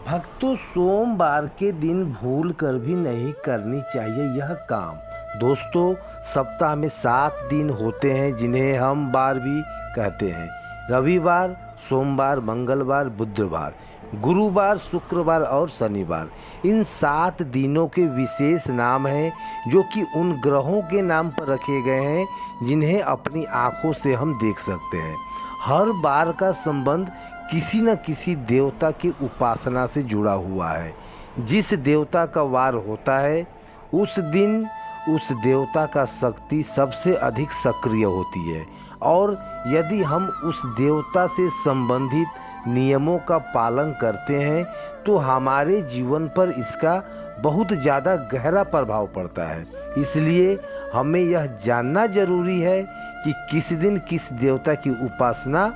भक्तों, सोमवार के दिन भूल कर भी नहीं करनी चाहिए यह काम। दोस्तों, सप्ताह में 7 दिन होते हैं जिन्हें हम बार भी कहते हैं। रविवार, सोमवार, मंगलवार, बुधवार, गुरुवार, शुक्रवार और शनिवार। इन 7 दिनों के विशेष नाम हैं जो कि उन ग्रहों के नाम पर रखे गए हैं जिन्हें अपनी आँखों से हम देख सकते हैं। हर बार का संबंध किसी न किसी देवता की उपासना से जुड़ा हुआ है। जिस देवता का वार होता है उस दिन उस देवता का शक्ति सबसे अधिक सक्रिय होती है, और यदि हम उस देवता से संबंधित नियमों का पालन करते हैं तो हमारे जीवन पर इसका बहुत ज़्यादा गहरा प्रभाव पड़ता है। इसलिए हमें यह जानना जरूरी है कि किस दिन किस देवता की उपासना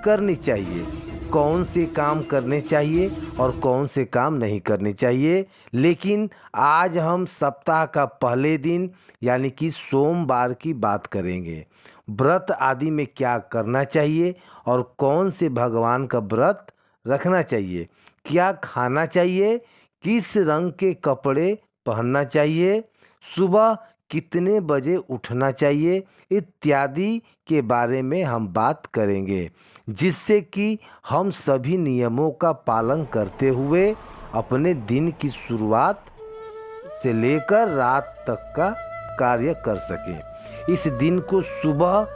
करनी चाहिए, कौन से काम करने चाहिए और कौन से काम नहीं करने चाहिए। लेकिन आज हम सप्ताह का पहले दिन यानी कि सोमवार की बात करेंगे। व्रत आदि में क्या करना चाहिए और कौन से भगवान का व्रत रखना चाहिए, क्या खाना चाहिए, किस रंग के कपड़े पहनना चाहिए, सुबह कितने बजे उठना चाहिए, इत्यादि के बारे में हम बात करेंगे, जिससे कि हम सभी नियमों का पालन करते हुए अपने दिन की शुरुआत से लेकर रात तक का कार्य कर सकें। इस दिन को सुबह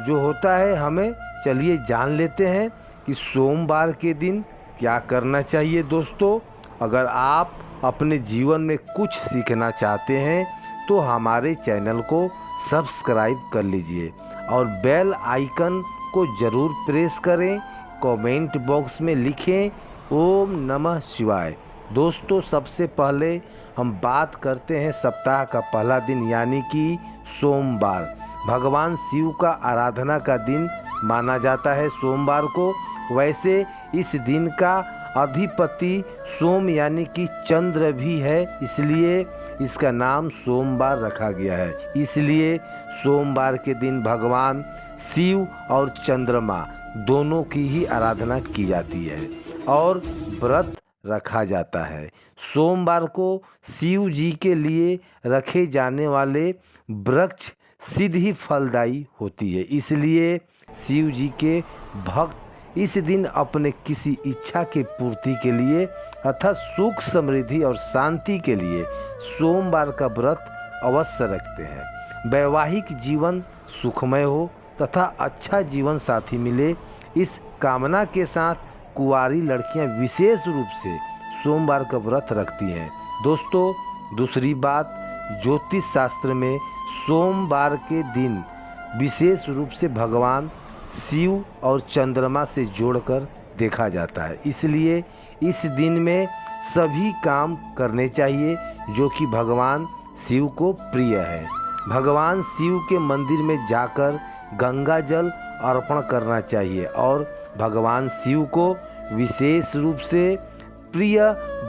जो होता है, हमें चलिए जान लेते हैं कि सोमवार के दिन क्या करना चाहिए। दोस्तों, अगर आप अपने जीवन में कुछ सीखना चाहते हैं तो हमारे चैनल को सब्सक्राइब कर लीजिए और बेल आइकन को ज़रूर प्रेस करें। कमेंट बॉक्स में लिखें ओम नमः शिवाय। दोस्तों, सबसे पहले हम बात करते हैं सप्ताह का पहला दिन यानी कि सोमवार। भगवान शिव का आराधना का दिन माना जाता है सोमवार को। वैसे इस दिन का अधिपति सोम यानी कि चंद्र भी है, इसलिए इसका नाम सोमवार रखा गया है। इसलिए सोमवार के दिन भगवान शिव और चंद्रमा दोनों की ही आराधना की जाती है और व्रत रखा जाता है। सोमवार को शिव जी के लिए रखे जाने वाले वृक्ष सिद्ध ही फलदायी होती है। इसलिए शिव जी के भक्त इस दिन अपने किसी इच्छा के पूर्ति के लिए अर्थात सुख, समृद्धि और शांति के लिए सोमवार का व्रत अवश्य रखते हैं। वैवाहिक जीवन सुखमय हो तथा अच्छा जीवन साथी मिले, इस कामना के साथ कुंवारी लड़कियां विशेष रूप से सोमवार का व्रत रखती हैं। दोस्तों, दूसरी बात, ज्योतिष शास्त्र में सोमवार के दिन विशेष रूप से भगवान शिव और चंद्रमा से जोड़कर देखा जाता है। इसलिए इस दिन में सभी काम करने चाहिए जो कि भगवान शिव को प्रिय है। भगवान शिव के मंदिर में जाकर गंगा जल अर्पण करना चाहिए और भगवान शिव को विशेष रूप से प्रिय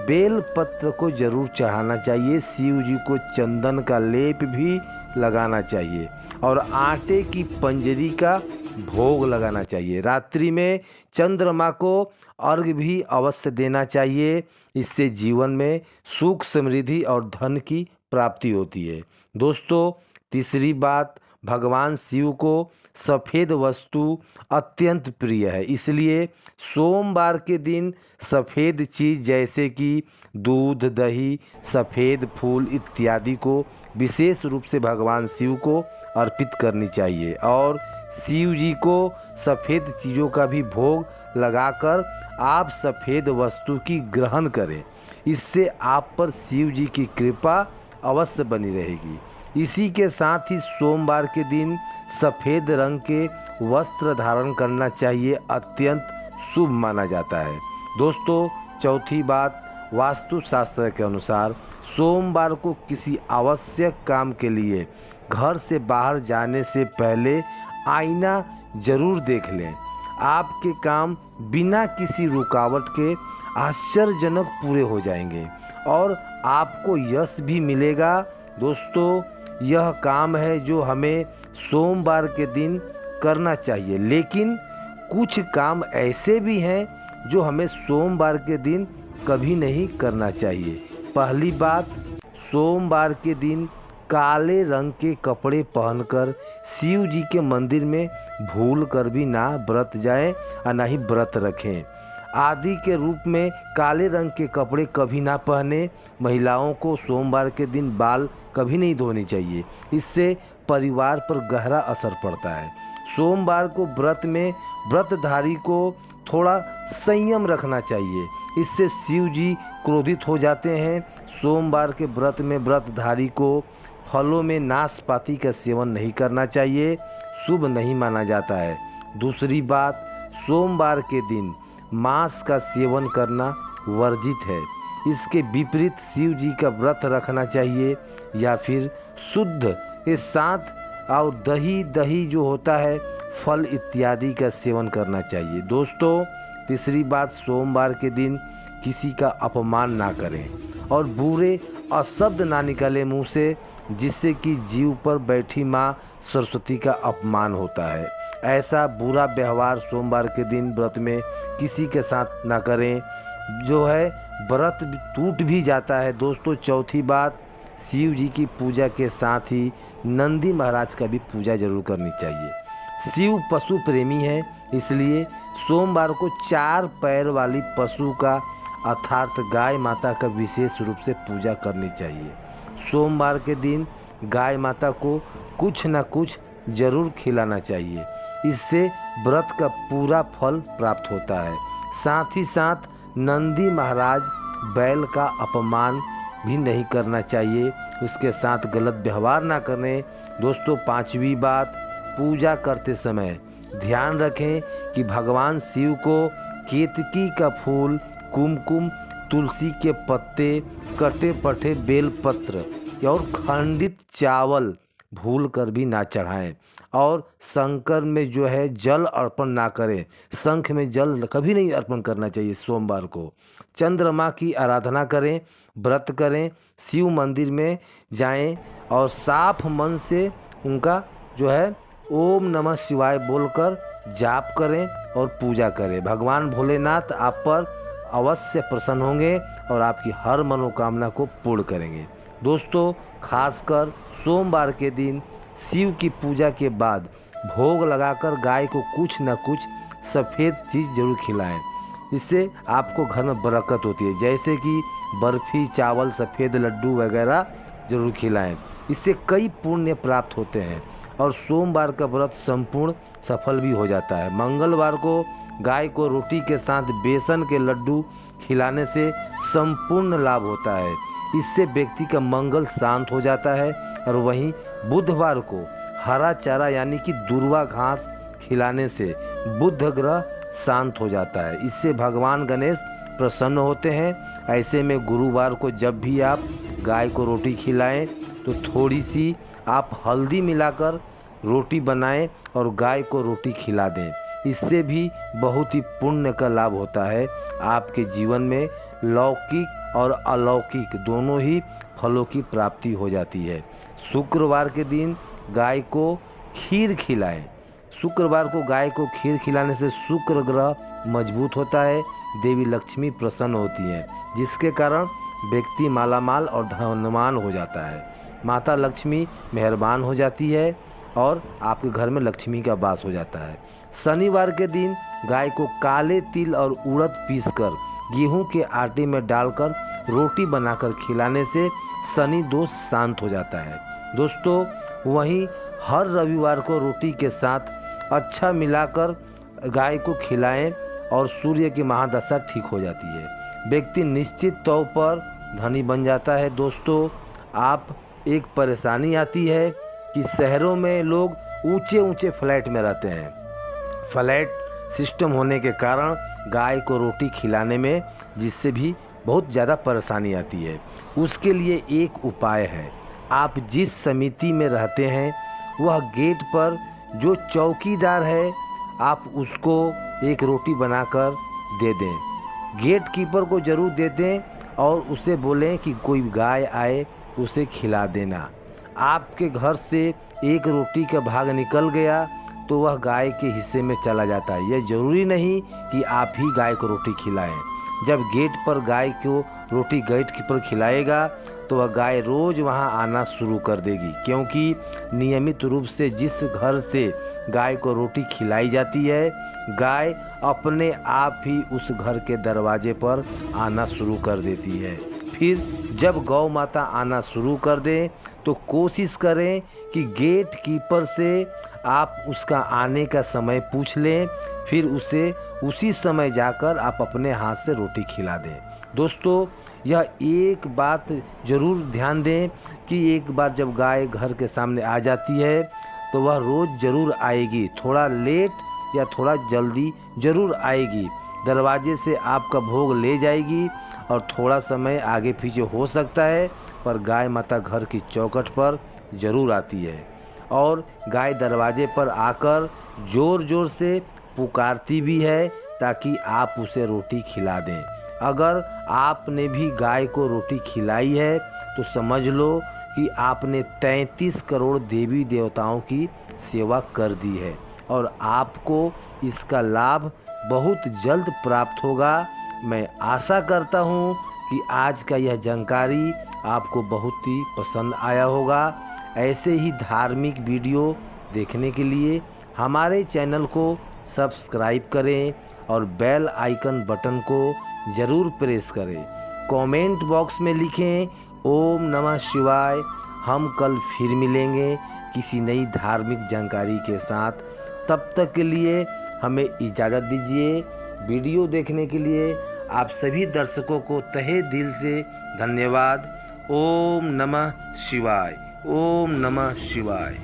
बेल पत्र को जरूर चढ़ाना चाहिए। शिव जी को चंदन का लेप भी लगाना चाहिए और आटे की पंजरी का भोग लगाना चाहिए। रात्रि में चंद्रमा को अर्घ्य भी अवश्य देना चाहिए। इससे जीवन में सुख, समृद्धि और धन की प्राप्ति होती है। दोस्तों, तीसरी बात, भगवान शिव को सफ़ेद वस्तु अत्यंत प्रिय है। इसलिए सोमवार के दिन सफ़ेद चीज़ जैसे कि दूध, दही, सफ़ेद फूल इत्यादि को विशेष रूप से भगवान शिव को अर्पित करनी चाहिए और शिव जी को सफ़ेद चीज़ों का भी भोग लगाकर आप सफ़ेद वस्तु की ग्रहण करें। इससे आप पर शिव जी की कृपा अवश्य बनी रहेगी। इसी के साथ ही सोमवार के दिन सफ़ेद रंग के वस्त्र धारण करना चाहिए, अत्यंत शुभ माना जाता है। दोस्तों, चौथी बात, वास्तुशास्त्र के अनुसार सोमवार को किसी आवश्यक काम के लिए घर से बाहर जाने से पहले आईना जरूर देख लें। आपके काम बिना किसी रुकावट के आश्चर्यजनक पूरे हो जाएंगे और आपको यश भी मिलेगा। दोस्तों, यह काम है जो हमें सोमवार के दिन करना चाहिए, लेकिन कुछ काम ऐसे भी हैं जो हमें सोमवार के दिन कभी नहीं करना चाहिए। पहली बात, सोमवार के दिन काले रंग के कपड़े पहनकर शिव जी के मंदिर में भूल कर भी ना व्रत जाएं और ना ही व्रत रखें। आदि के रूप में काले रंग के कपड़े कभी ना पहने। महिलाओं को सोमवार के दिन बाल कभी नहीं धोने चाहिए, इससे परिवार पर गहरा असर पड़ता है। सोमवार को व्रत में व्रतधारी को थोड़ा संयम रखना चाहिए, इससे शिव जी क्रोधित हो जाते हैं। सोमवार के व्रत में व्रतधारी को फलों में नाशपाती का सेवन नहीं करना चाहिए, शुभ नहीं माना जाता है। दूसरी बात, सोमवार के दिन मांस का सेवन करना वर्जित है। इसके विपरीत शिव जी का व्रत रखना चाहिए या फिर शुद्ध के साथ और दही जो होता है, फल इत्यादि का सेवन करना चाहिए। दोस्तों, तीसरी बात, सोमवार के दिन किसी का अपमान ना करें और बुरे अशब्द ना निकले मुंह से, जिससे कि जीव पर बैठी माँ सरस्वती का अपमान होता है। ऐसा बुरा व्यवहार सोमवार के दिन व्रत में किसी के साथ ना करें, जो है व्रत टूट भी जाता है। दोस्तों, चौथी बात, शिव जी की पूजा के साथ ही नंदी महाराज का भी पूजा जरूर करनी चाहिए। शिव पशु प्रेमी है, इसलिए सोमवार को 4 पैर वाली पशु का अर्थात गाय माता का विशेष रूप से पूजा करनी चाहिए। सोमवार के दिन गाय माता को कुछ न कुछ जरूर खिलाना चाहिए, इससे व्रत का पूरा फल प्राप्त होता है। साथ ही साथ नंदी महाराज बैल का अपमान भी नहीं करना चाहिए, उसके साथ गलत व्यवहार ना करें। दोस्तों, 5वीं बात, पूजा करते समय ध्यान रखें कि भगवान शिव को केतकी का फूल, कुमकुम, तुलसी के पत्ते, कटे पटे बेलपत्र और खंडित चावल भूल कर भी ना चढ़ाएं और शंकर में जो है जल अर्पण ना करें। शंख में जल कभी नहीं अर्पण करना चाहिए सोमवार को। चंद्रमा की आराधना करें, व्रत करें, शिव मंदिर में जाएं और साफ मन से उनका जो है ओम नमः शिवाय बोलकर जाप करें और पूजा करें। भगवान भोलेनाथ आप पर अवश्य प्रसन्न होंगे और आपकी हर मनोकामना को पूर्ण करेंगे। दोस्तों, खासकर सोमवार के दिन शिव की पूजा के बाद भोग लगाकर गाय को कुछ न कुछ सफ़ेद चीज़ जरूर खिलाएं, इससे आपको घर में बरकत होती है। जैसे कि बर्फ़ी, चावल, सफ़ेद लड्डू वगैरह जरूर खिलाएं, इससे कई पुण्य प्राप्त होते हैं और सोमवार का व्रत संपूर्ण सफल भी हो जाता है। मंगलवार को गाय को रोटी के साथ बेसन के लड्डू खिलाने से संपूर्ण लाभ होता है, इससे व्यक्ति का मंगल शांत हो जाता है। और वहीं बुधवार को हरा चारा यानी कि दूर्वा घास खिलाने से बुध ग्रह शांत हो जाता है, इससे भगवान गणेश प्रसन्न होते हैं। ऐसे में गुरुवार को जब भी आप गाय को रोटी खिलाएं तो थोड़ी सी आप हल्दी मिलाकर रोटी बनाएं और गाय को रोटी खिला दें, इससे भी बहुत ही पुण्य का लाभ होता है। आपके जीवन में लौकिक और अलौकिक दोनों ही फलों की प्राप्ति हो जाती है। शुक्रवार के दिन गाय को खीर खिलाएं। शुक्रवार को गाय को खीर खिलाने से शुक्र ग्रह मजबूत होता है, देवी लक्ष्मी प्रसन्न होती हैं, जिसके कारण व्यक्ति मालामाल और धनवान हो जाता है। माता लक्ष्मी मेहरबान हो जाती है और आपके घर में लक्ष्मी का वास हो जाता है। शनिवार के दिन गाय को काले तिल और उड़द पीसकर गेहूं के आटे में डालकर रोटी बनाकर खिलाने से शनि दोष शांत हो जाता है। दोस्तों, वहीं हर रविवार को रोटी के साथ अच्छा मिलाकर गाय को खिलाएं और सूर्य की महादशा ठीक हो जाती है। व्यक्ति निश्चित तौर पर धनी बन जाता है। दोस्तों, आप एक परेशानी आती है कि शहरों में लोग ऊंचे ऊंचे फ्लैट में रहते हैं। फ्लैट सिस्टम होने के कारण गाय को रोटी खिलाने में जिससे भी बहुत ज़्यादा परेशानी आती है। उसके लिए एक उपाय है, आप जिस समिति में रहते हैं वह गेट पर जो चौकीदार है आप उसको एक रोटी बनाकर दे दें। गेट कीपर को ज़रूर दे दें और उसे बोलें कि कोई गाय आए उसे खिला देना। आपके घर से एक रोटी का भाग निकल गया तो वह गाय के हिस्से में चला जाता है। यह ज़रूरी नहीं कि आप ही गाय को रोटी खिलाएं। जब गेट पर गाय को रोटी गेट पर खिलाएगा तो वह गाय रोज़ वहाँ आना शुरू कर देगी, क्योंकि नियमित रूप से जिस घर से गाय को रोटी खिलाई जाती है, गाय अपने आप ही उस घर के दरवाजे पर आना शुरू कर देती है। फिर जब गौ माता आना शुरू कर दें तो कोशिश करें कि गेट कीपर से आप उसका आने का समय पूछ लें, फिर उसे उसी समय जाकर आप अपने हाथ से रोटी खिला दें। दोस्तों, यह एक बात ज़रूर ध्यान दें कि एक बार जब गाय घर के सामने आ जाती है तो वह रोज़ ज़रूर आएगी, थोड़ा लेट या थोड़ा जल्दी ज़रूर आएगी। दरवाजे से आपका भोग ले जाएगी और थोड़ा समय आगे पीछे हो सकता है, पर गाय माता घर की चौखट पर ज़रूर आती है और गाय दरवाजे पर आकर ज़ोर ज़ोर से पुकारती भी है ताकि आप उसे रोटी खिला दें। अगर आपने भी गाय को रोटी खिलाई है तो समझ लो कि आपने 33 करोड़ देवी देवताओं की सेवा कर दी है और आपको इसका लाभ बहुत जल्द प्राप्त होगा। मैं आशा करता हूँ कि आज का यह जानकारी आपको बहुत ही पसंद आया होगा। ऐसे ही धार्मिक वीडियो देखने के लिए हमारे चैनल को सब्सक्राइब करें और बेल आइकन बटन को ज़रूर प्रेस करें। कमेंट बॉक्स में लिखें ओम नमः शिवाय। हम कल फिर मिलेंगे किसी नई धार्मिक जानकारी के साथ। तब तक के लिए हमें इजाज़त दीजिए। वीडियो देखने के लिए आप सभी दर्शकों को तहे दिल से धन्यवाद। ओम नमः शिवाय। ओम नमः शिवाय।